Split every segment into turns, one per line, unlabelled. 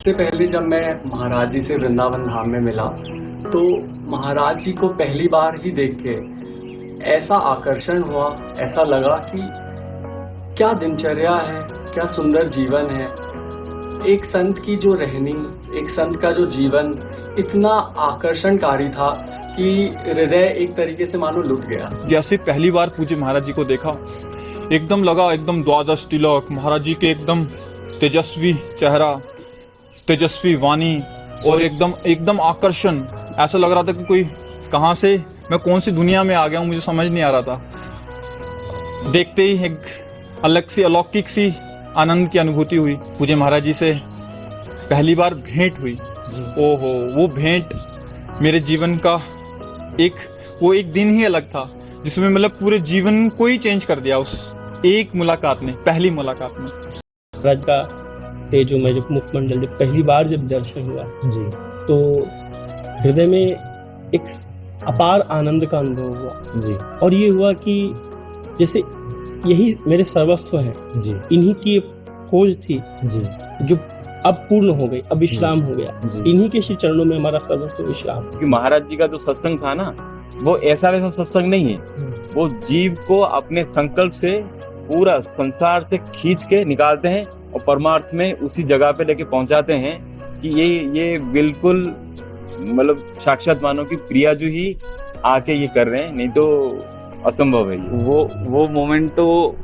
इससे पहले जब मैं महाराज जी से वृंदावन धाम में मिला तो महाराज जी को पहली बार ही देख के ऐसा आकर्षण हुआ, ऐसा लगा कि क्या दिनचर्या है, क्या सुंदर जीवन है। एक संत की जो रहनी, एक संत का जो जीवन इतना आकर्षणकारी था कि हृदय एक तरीके से मानो लुट गया।
जैसे पहली बार पूज्य महाराज जी को देखा, एकदम लगा एकदम द्वादश तिलक, महाराज जी के एकदम तेजस्वी चेहरा, तेजस्वी वाणी और एकदम आकर्षण। ऐसा लग रहा था कि कोई कहां से, मैं कौन सी दुनिया में आ गया हूं, मुझे समझ नहीं आ रहा था। देखते ही एक अलग सी अलौकिक सी आनंद की अनुभूति हुई। पूज्य महाराज जी से पहली बार भेंट हुई। ओहो, वो भेंट मेरे जीवन का एक दिन ही अलग था, जिसमें मतलब पूरे जीवन को ही चेंज कर दिया उस एक मुलाकात ने, पहली मुलाकात में।
महाराज का ये जो मैं जब मुखमंडल जब पहली बार जब दर्शन हुआ जी, तो हृदय में एक अपार आनंद का अनुभव हुआ जी। और ये हुआ कि जैसे यही मेरे सर्वस्व है जी, इन्हीं की खोज थी जी, जो अब पूर्ण हो गई, अब विश्राम हो गया। इन्हीं के श्री चरणों में हमारा सर्वस्व विश्राम।
क्योंकि महाराज जी का जो सत्संग था ना, वो ऐसा वैसा सत्संग नहीं है। वो जीव को अपने संकल्प से पूरा संसार से खींच के निकालते हैं और परमार्थ में उसी जगह पे लेके पहुंचाते हैं कि ये बिल्कुल मतलब साक्षात मानो कि प्रिया जी ही आके ये कर रहे हैं, नहीं तो असंभव है ये।
वो मोमेंट तो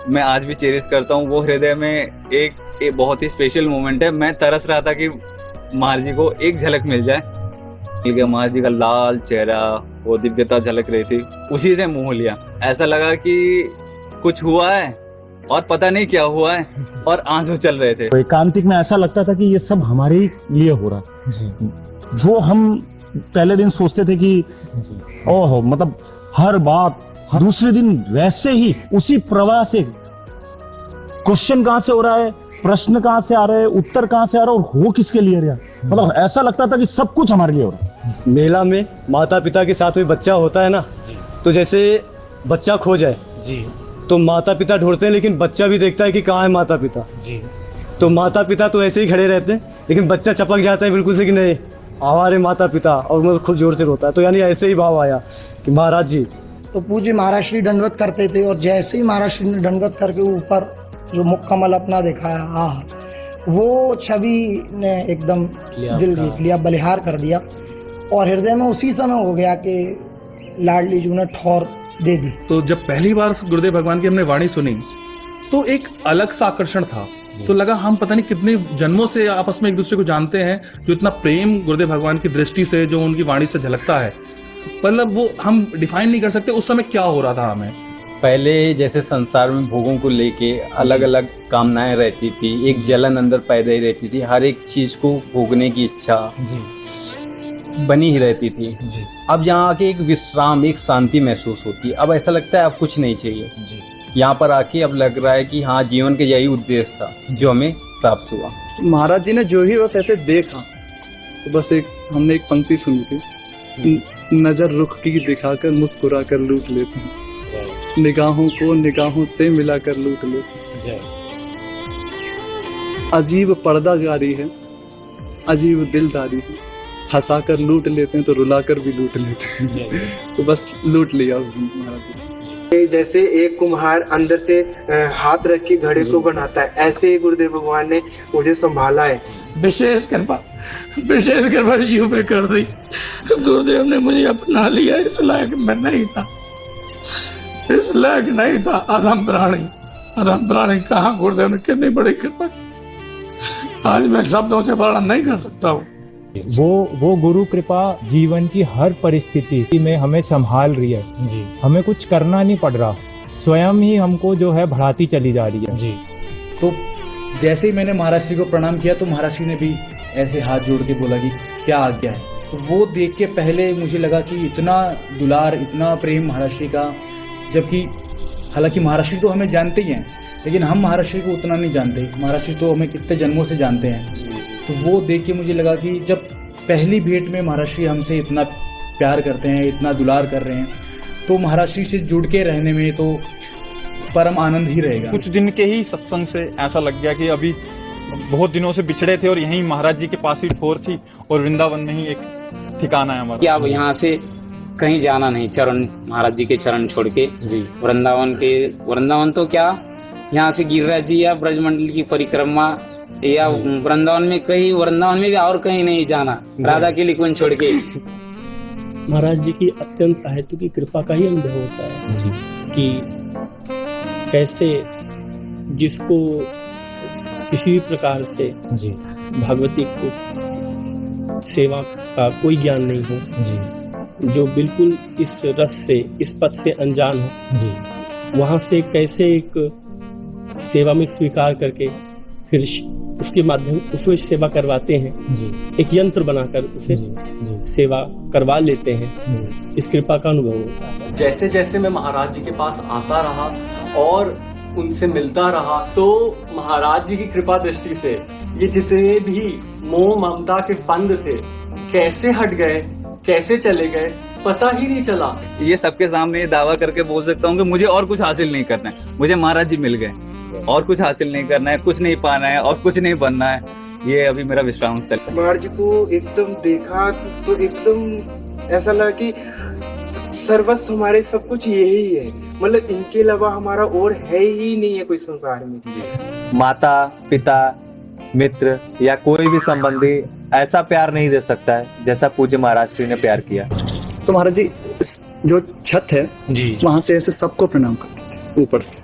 मैं आज भी चेरिश करता हूँ। वो हृदय में एक बहुत ही स्पेशल मोमेंट है। मैं तरस रहा था कि महाराज जी को एक झलक मिल जाए। मिल गया, महाराज जी का लाल चेहरा, वो दिव्यता झलक रही थी, उसी से मोह लिया। ऐसा लगा कि कुछ हुआ है और पता नहीं क्या हुआ है, और आंसू चल रहे थे।
एकांतिक में ऐसा लगता था कि ये सब हमारे ही लिए हो रहा जी। जो हम पहले दिन सोचते थे कि ओहो, मतलब हर बात दूसरे दिन वैसे ही उसी प्रवाह से, क्वेश्चन कहां से हो रहा है, प्रश्न कहां से आ रहे हैं, उत्तर कहां से आ रहा है, और हो किसके लिए रहा। मतलब ऐसा लगता था कि सब कुछ हमारे लिए हो रहा है।
मेला में माता पिता के साथ में बच्चा होता है ना, तो जैसे बच्चा खो जाए जी, तो माता पिता ढूंढते हैं, लेकिन बच्चा भी देखता है कि कहाँ है माता पिता जी। तो माता पिता तो ऐसे ही खड़े रहते हैं, लेकिन बच्चा चपक जाता है बिल्कुल से कि नहीं हमारे माता पिता, और मतलब खूब जोर से रोता है। तो यानी ऐसे ही भाव आया कि महाराज जी
तो पूज्य महाराज श्री दंडवत करते थे, और जैसे ही महाराज श्री ने दंडवत करके ऊपर जो मुख कमल अपना दिखाया, वो छवि ने एकदम दिल जीत लिया, बलिहार कर दिया। और हृदय में उसी समय हो गया कि लाडली जी ने ठौर दे दी।
तो जब पहली बार गुरुदेव भगवान की हमने वाणी सुनी तो एक अलग सा आकर्षण था। तो लगा हम पता नहीं कितने जन्मों से आपस में एक दूसरे को जानते हैं। जो इतना प्रेम गुरुदेव भगवान की दृष्टि से, जो उनकी वाणी से झलकता है, मतलब वो हम डिफाइन नहीं कर सकते उस समय क्या हो रहा था हमें।
पहले जैसे संसार में भोगों को लेके अलग अलग कामनाएं रहती थी, एक जलन अंदर पैदा ही रहती थी, हर एक चीज को भोगने की इच्छा बनी ही रहती थी जी। अब यहाँ आके एक विश्राम, एक शांति महसूस होती है। अब ऐसा लगता है अब कुछ नहीं चाहिए जी। यहाँ पर आके अब लग रहा है कि हाँ, जीवन का यही उद्देश्य था जो हमें प्राप्त हुआ।
महाराज जी ने जो ही बस ऐसे देखा, तो बस हमने एक पंक्ति सुनी थी, नजर रुख की दिखाकर मुस्कुरा कर लूट लेते हैं, निगाहों को निगाहों से मिलाकर लूट लेते हैं। अजीब पर्दागारी है, अजीब दिलदारी है, हंसाकर लूट लेते हैं तो रुलाकर भी लूट लेते हैं। तो बस लूट लिया उस दिन महाराज।
जैसे एक कुम्हार अंदर से हाथ रख के घड़े को बनाता है, ऐसे ही गुरुदेव भगवान ने मुझे संभाला है।
विशेष कृपा जीव पे कर दी। गुरुदेव ने मुझे अपना लिया, इस लायक मैं नहीं था, इस लायक नहीं था। अधम प्राणी कहाँ, गुरुदेव ने कितनी बड़ी कृपा। आज मैं शब्दों से वर्णन नहीं कर सकता हूँ।
वो गुरु कृपा जीवन की हर परिस्थिति में हमें संभाल रही है जी। हमें कुछ करना नहीं पड़ रहा, स्वयं ही हमको जो है बढ़ाती चली जा रही है जी।
तो जैसे ही मैंने महाराज जी को प्रणाम किया तो महाराज जी ने भी ऐसे हाथ जोड़ के बोला कि क्या आज्ञा है। तो वो देख के पहले मुझे लगा कि इतना दुलार, इतना प्रेम महाराज जी का, जबकि हालांकि महाराज जी तो हमें जानते ही हैं, लेकिन हम महाराज जी को उतना नहीं जानते। महाराज जी तो हमें कितने जन्मों से जानते हैं। तो वो देख के मुझे लगा कि जब पहली भेंट में महाराज जी हमसे इतना प्यार करते हैं, इतना दुलार कर रहे हैं, तो महाराज जी से जुड़ के रहने में तो परम आनंद ही रहेगा।
कुछ दिन के ही सत्संग से ऐसा लग गया कि अभी बहुत दिनों से बिछड़े थे और यहीं महाराज जी के पास ही ठोर थी और वृंदावन में ही एक ठिकाना है हमारा।
कि अब यहाँ से कहीं जाना नहीं, चरण महाराज जी के चरण छोड़ के वृंदावन तो क्या, यहाँ से गिरिराज जी या ब्रजमंडल की परिक्रमा या वृंदावन में कहीं, वृंदावन में भी और कहीं नहीं जाना, राधा के लिए छोड़ के।
महाराज जी की अत्यंत अहेतु की कृपा का ही अनुभव होता है कि कैसे जिसको किसी भी प्रकार से भगवती को सेवा का कोई ज्ञान नहीं हो, जो बिल्कुल इस रस से, इस पथ से अनजान हो, वहां से कैसे एक सेवा में स्वीकार करके फिर उसके माध्यम उसमें सेवा करवाते हैं, एक यंत्र बनाकर उसे सेवा करवा लेते हैं। इस कृपा का अनुभव होता है।
जैसे जैसे मैं महाराज जी के पास आता रहा और उनसे मिलता रहा, तो महाराज जी की कृपा दृष्टि से ये जितने भी मोह ममता के फंद थे कैसे हट गए, कैसे चले गए, पता ही नहीं चला।
ये सबके सामने दावा करके बोल सकता हूँ कि मुझे और कुछ हासिल नहीं करना है, मुझे महाराज जी मिल गए, और कुछ हासिल नहीं करना है, कुछ नहीं पाना है और कुछ नहीं बनना है। ये अभी मेरा विश्वास चल रहा है।
महाराज जी को एकदम देखा तो एकदम ऐसा लगा कि सर्वस्व हमारे सब कुछ यही है, मतलब इनके अलावा हमारा और है ही नहीं है कोई संसार में।
माता पिता मित्र या कोई भी संबंधी ऐसा प्यार नहीं दे सकता है जैसा पूज्य महाराज श्री ने प्यार किया।
तो महाराज जी जो छत है वहां से ऐसे सबको प्रणाम करते थे ऊपर से,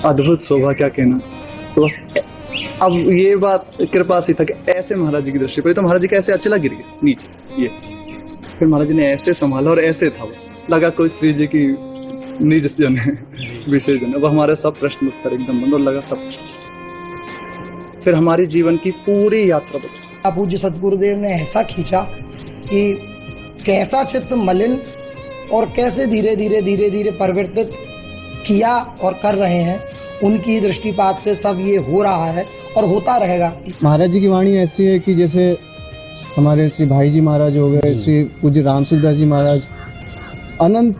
अद्भुत शोभा, क्या कहना। तो बस अब ये बात कृपा से था कि ऐसे महाराज जी की दृष्टि पड़ी तो महाराज जी का ऐसे अचला गिर गया नीचे, ये फिर महाराज जी ने ऐसे संभाला और ऐसे था, बस लगा कोई श्री जी की निज जन है, विशेष जन है। वो हमारे सब प्रश्न उत्तर एकदम बंद और लगा सब। फिर हमारे जीवन की पूरी यात्रा बदली।
पूज्य सतगुरुदेव ने ऐसा खींचा कि कैसा चित्त मलिन और कैसे धीरे धीरे धीरे धीरे परिवर्तित किया और कर रहे हैं, उनकी दृष्टिपात से सब ये हो रहा है और होता रहेगा।
महाराज जी की वाणी ऐसी है कि जैसे हमारे श्री भाई जी महाराज हो गए, श्री पूज्य रामसिकदास जी महाराज, अनंत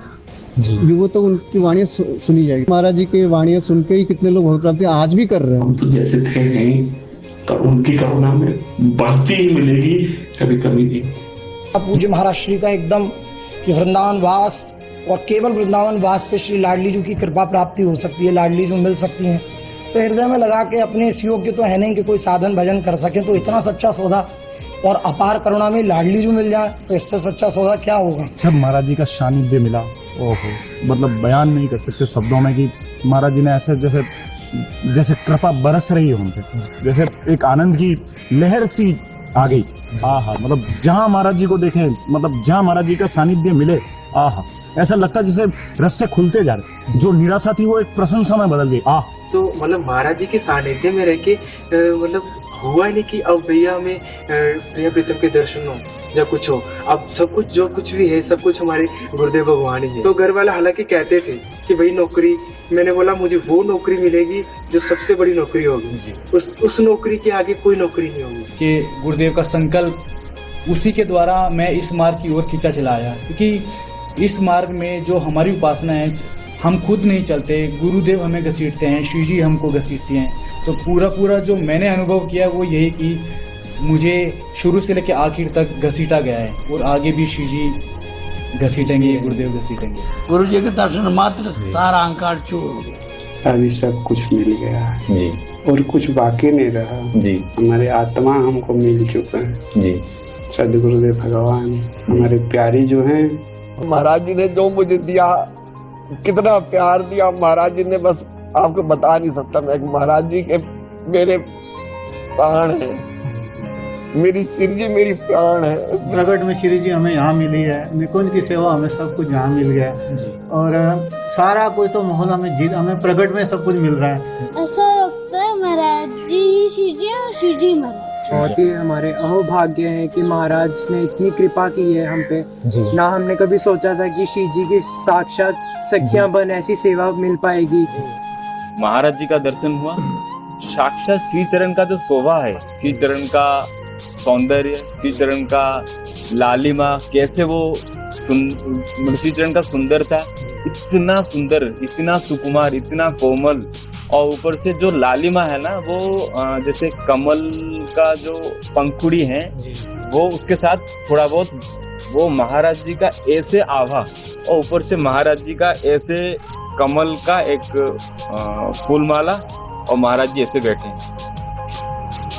युगों तो उनकी वाणियां सुनी जाएगी। महाराज जी की वाणियां सुन के ही कितने लोग भगवत प्राप्ति आज भी कर रहे हैं।
तो जैसे थे नहीं तो उनकी करुणा में बढ़ती ही मिलेगी, कभी कमी नहीं।
पूज्य महाराज श्री का एकदम कि वृंदावन वास और केवल वृंदावन वास से श्री लाडली जी की कृपा प्राप्ति हो सकती है, लाडली जी मिल सकती हैं। तो हृदय में लगा के अपने इस योग्य तो है नहीं कि कोई साधन भजन कर सके, तो इतना सच्चा सौदा और अपार करुणा में लाडली जी मिल जाए तो इससे सच्चा सौदा क्या होगा।
जब महाराज जी का सानिध्य मिला, ओहो, मतलब बयान नहीं कर सकते शब्दों में कि महाराज जी ने ऐसे जैसे जैसे कृपा बरस रही है उन पे, जैसे एक आनंद की लहर सी आ गई। आहा, मतलब जहाँ महाराज जी को देखें, मतलब जहाँ महाराज जी का सानिध्य मिले, आहा, ऐसा लगता जैसे रास्ते खुलते जा रहे, जो निराशा थी वो एक प्रशंसा में बदल गई।
तो मतलब महाराज जी के सानिध्य में रह के मतलब हुआ नहीं कि अब भैया हमें प्रिय प्रीतम के दर्शन हो या कुछ हो, अब सब कुछ जो कुछ भी है सब कुछ हमारे गुरुदेव भगवान ही है। तो घर वाले हालांकि कहते थे कि भाई नौकरी, मैंने बोला मुझे वो नौकरी मिलेगी जो सबसे बड़ी नौकरी होगी, उस नौकरी के आगे कोई नौकरी नहीं होगी।
कि गुरुदेव का संकल्प उसी के द्वारा मैं इस मार्ग की ओर खींचा चला आया, क्योंकि इस मार्ग में जो हमारी उपासना है हम खुद नहीं चलते, गुरुदेव हमें घसीटते हैं, श्री जी हमको घसीटती हैं। तो पूरा जो मैंने अनुभव किया वो यही कि मुझे शुरू से लेकर आखिर तक घसीटा गया है और आगे भी श्री जी घसीटेंगे, गुरुदेव घसीटेंगे।
गुरु जी के दर्शन मात्र सारा अहंकार चूर हो गया।
अभी सब कुछ मिल गया है और कुछ बाकी नहीं रहा जी। हमारे आत्मा हमको मिल चुका है जी। सदगुरुदेव भगवान हमारे प्यारी जो हैं,
महाराज जी ने जो मुझे दिया, कितना प्यार दिया महाराज जी ने, बस आपको बता नहीं सकता मैं। महाराज जी के मेरे प्राण है, मेरी श्री जी मेरी प्राण है।
प्रकट में श्री जी हमें यहाँ मिली है, निकुंज की सेवा हमें सब कुछ यहाँ मिल गया और सारा कुछ तो माहौल हमें प्रकट में सब कुछ मिल रहा है।
ऐसा लगता है महाराज जी श्री जी और श्री जी महाराज।
बहुत ही हमारे अहोभाग्य है कि महाराज ने इतनी कृपा की है हम पे। ना हमने कभी सोचा था कि श्री जी की साक्षात सखियां बन ऐसी सेवा मिल पाएगी।
महाराज जी का दर्शन हुआ, साक्षात श्री चरण का जो शोभा है, श्री चरण का सौंदर्य, श्री चरण का लालिमा, कैसे वो श्री चरण का सुंदरता, इतना सुंदर, इतना सुकुमार, इतना कोमल, और ऊपर से जो लालिमा है ना वो जैसे कमल का जो पंखुड़ी है वो उसके साथ थोड़ा बहुत वो महाराज जी का ऐसे आभा और ऊपर से महाराज जी का ऐसे कमल का एक फूलमाला और महाराज जी ऐसे बैठे हैं।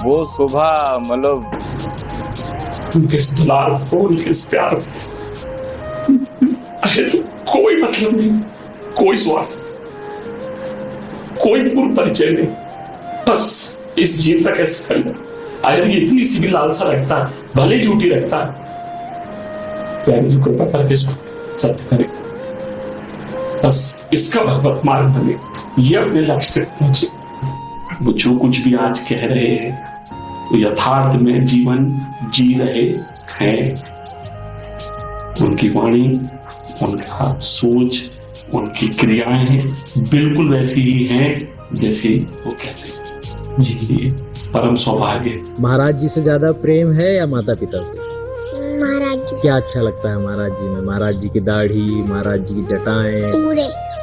वो शोभा मतलब
उनके इस दुलार को, उनके इस प्यार तो कोई मतलब नहीं, कोई स्वार्थ, कोई पूर्व परिचय नहीं, बस इस जीव तक कैसे करना। अगर ये इतनी सी भी लालसा रखता है, भले झूठी रखता है, तो कृपा करके इसको सत्य करे, बस इसका भगवत मार्ग बने, ये अपने लक्ष्य तक पहुंचे। वो जो कुछ भी आज कह रहे हैं तो यथार्थ में जीवन जी रहे हैं। उनकी वाणी, उनका सोच, उनकी क्रियाएं बिल्कुल वैसी ही हैं जैसे वो कहते हैं। जी ये परम सौभाग्य।
महाराज जी से ज्यादा प्रेम है या माता पिता से?
महाराज जी।
क्या अच्छा लगता है महाराज जी में? महाराज जी की दाढ़ी, महाराज जी की जटाएं,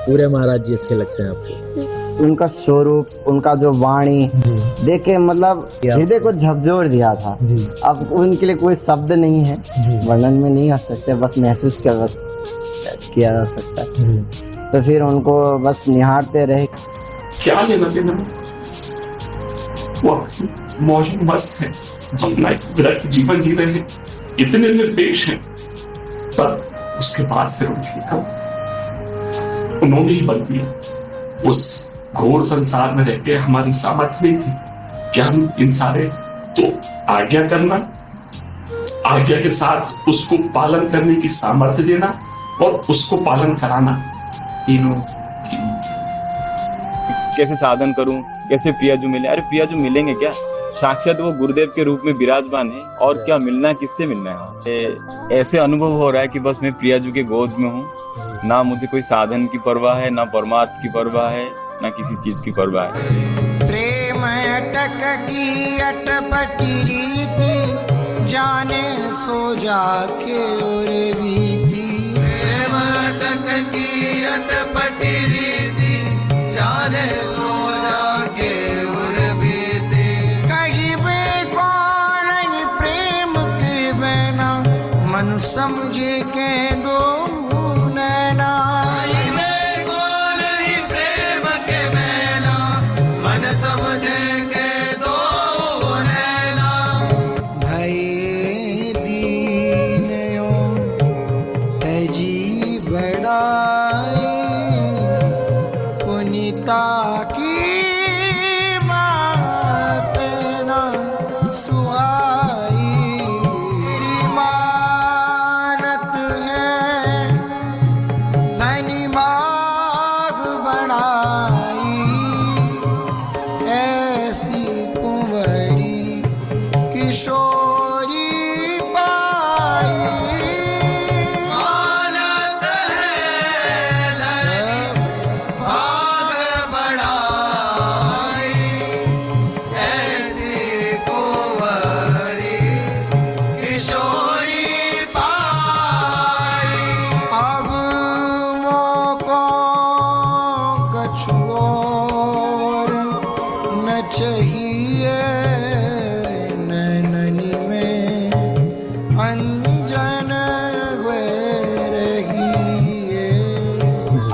पूरे महाराज जी अच्छे लगते हैं आपको?
उनका स्वरूप, उनका जो वाणी देख के मतलब हृदय को झकझोर दिया था। अब उनके लिए कोई शब्द नहीं है, वर्णन में नहीं आ सकते, बस महसूस किया जा सकता है। तो फिर उनको बस निहारते रहे।
क्या लेना देना, वो मौज मस्त है, अपना विरक्त जीवन जी रहे हैं, इतने निर्देश हैं, पर उसके बाद फिर उन्होंने ही बन दिया। उस घोर संसार में रहकर हमारी सामर्थ्य नहीं थी कि हम इन सारे तो आज्ञा करना, आज्ञा के साथ उसको पालन करने की सामर्थ्य देना और उसको पालन कराना, तीनों।
कैसे साधन करूं, कैसे प्रियाजू मिले? अरे प्रियाजू मिलेंगे क्या? साक्षात वो गुरुदेव के रूप में विराजमान है, और क्या मिलना, किससे मिलना है? ऐसे अनुभव हो रहा है कि बस मैं प्रियाजू के गोद में हूँ, ना मुझे कोई साधन की परवाह है, ना परमार्थ की परवाह है, ना किसी चीज की परवाह है।
प्रेम अटक की अटपटी रीति, जाने सो जाके और बीती। प्रेम अटक की अटपटी रीति, जाने सो जाके और बीती। कहीं बे कौन प्रेम के बहना, मन समझे के दो नैना।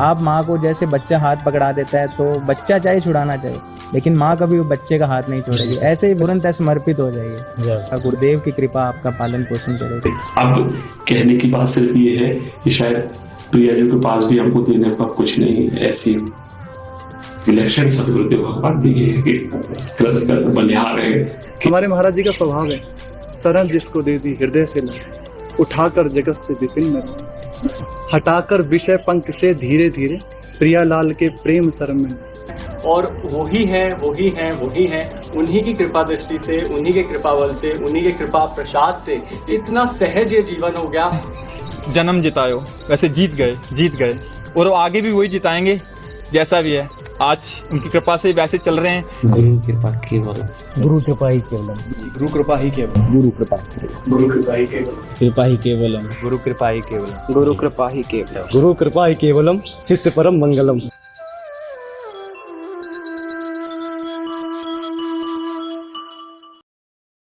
आप माँ को जैसे बच्चा हाथ पकड़ा देता है तो बच्चा चाहे छुड़ाना चाहिए, लेकिन माँ कभी वो बच्चे का हाथ नहीं छोड़ेगी, ऐसे ही तुरंत समर्पित हो जाएगी। गुरुदेव की कृपा आपका पालन पोषण करेगी।
अब कहने की बात सिर्फ ये है कि शायद प्रियाजू के पास भी हमको देने का कुछ नहीं, ऐसी विलक्षण सदगुरुदेव भगवान दिए बलिहार है।
हमारे महाराज जी का स्वभाव है, शरण जिसको दे दी हृदय से लगे, उठाकर जगत से विपिन में, हटाकर विषय पंख से धीरे धीरे प्रियालाल के प्रेम शरण में।
और वही है, वही है, वही है, उन्हीं की कृपा दृष्टि से, उन्हीं के कृपा बल से, उन्हीं के कृपा प्रसाद से इतना सहज ये जीवन हो गया।
जन्म जितायो, वैसे जीत गए और वो आगे भी वही जिताएंगे जैसा भी है। आज उनकी कृपा से वैसे चल रहे हैं।
गुरु कृपा केवल, गुरु कृपा ही केवलम,
गुरु कृपा ही केवल,
गुरु कृपा,
गुरु कृपा ही केवल,
कृपा ही केवलम,
गुरु कृपा ही केवलम,
गुरु कृपा ही केवलम,
गुरु कृपा ही केवलम, शिष्य परम मंगलम।